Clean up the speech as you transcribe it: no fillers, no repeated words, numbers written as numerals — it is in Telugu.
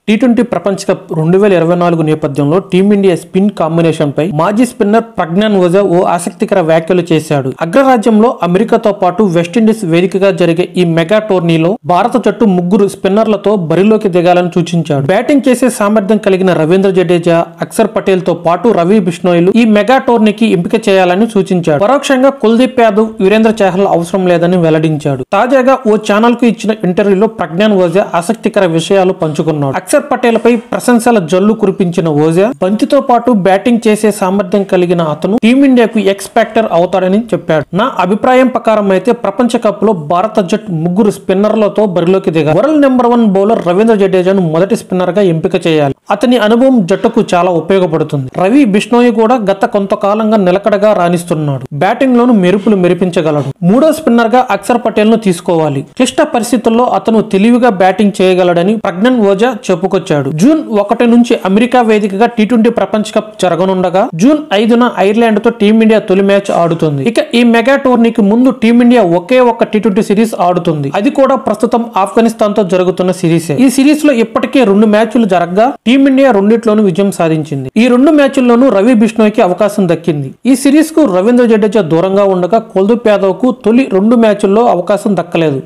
టీ20 ప్రపంచ కప్ 2024 నేపథ్యంలో టీమిండియా స్పిన్ కాంబినేషన్ పై మాజీ స్పిన్నర్ ప్రజ్ఞాన్ ఓజా ఓ ఆసక్తికర వ్యాఖ్యలు చేశాడు. అగ్రరాజ్యంలో అమెరికాతో పాటు వెస్టిండీస్ వేదికగా జరిగే ఈ మెగా టోర్నీలో భారత జట్టు ముగ్గురు స్పిన్నర్లతో బరిలోకి దిగాలని సూచించాడు. బ్యాటింగ్ చేసే సామర్థ్యం కలిగిన రవీంద్ర జడేజా, అక్షర్ పటేల్ తో పాటు రవి బిష్నోయ్లు ఈ మెగా టోర్నీకి ఎంపిక చేయాలని సూచించాడు. పరోక్షంగా కుల్దీప్ యాదవ్, యురేంద్ర చాహల్ అవసరం లేదని వెల్లడించాడు. తాజాగా ఓ ఛానల్ కు ఇచ్చిన ఇంటర్వ్యూలో ప్రజ్ఞాన్ ఓజా ఆసక్తికర విషయాలు పంచుకున్నాడు. అక్షర్ పటేల్ పై ప్రశంసల జల్లు కురిపించిన ఓజా, బంతితో పాటు బ్యాటింగ్ చేసే సామర్థ్యం కలిగిన అతను టీమిండియాకు ఎక్స్ ఫ్యాక్టర్ అవుతాడని చెప్పాడు. నా అభిప్రాయం ప్రకారం అయితే ప్రపంచ కప్ లో భారత జట్టు ముగ్గురు స్పిన్నర్లతో బరిలోకి దిగాలి. వరల్డ్ నెంబర్ 1 బౌలర్ రవీంద్ర జడేజాను మొదటి స్పిన్నర్ గా ఎంపిక చేయాలి. అతని అనుభవం జట్టుకు చాలా ఉపయోగపడుతుంది. రవి బిష్నోయ్ కూడా గత కొంతకాలంగా నిలకడగా రాణిస్తున్నాడు. బ్యాటింగ్ లోను మెరుపులు మెరిపించగలడు. మూడో స్పిన్నర్ గా అక్షర్ పటేల్ ను తీసుకోవాలి. క్లిష్ట పరిస్థితుల్లో అతను తెలివిగా బ్యాటింగ్ చేయగలడని ప్రజ్ఞాన్ ఓజా చెప్పుకొచ్చాడు. జూన్ 1 నుంచి అమెరికా వేదికగా టీ20 ప్రపంచ కప్ జరగనుండగా జూన్ 5న ఐర్లాండ్ తో టీమిండియా తొలి మ్యాచ్ ఆడుతుంది. ఇక ఈ మెగా టోర్నీకి ముందు టీమిండియా ఒకే ఒక్క టీ20 సిరీస్ ఆడుతుంది. అది కూడా ప్రస్తుతం ఆఫ్ఘనిస్తాన్ తో జరుగుతున్న సిరీస్. ఈ సిరీస్ లో ఇప్పటికే 2 మ్యాచ్లు జరగగా టీమిండియా రెండిట్లోనూ విజయం సాధించింది. ఈ 2 మ్యాచ్ల్లోనూ రవి బిష్నోయ్ కి అవకాశం దక్కింది. ఈ సిరీస్ కు రవీంద్ర జడేజా దూరంగా ఉండగా కుల్దీప్ యాదవ్ కు తొలి 2 మ్యాచ్ల్లో అవకాశం దక్కలేదు.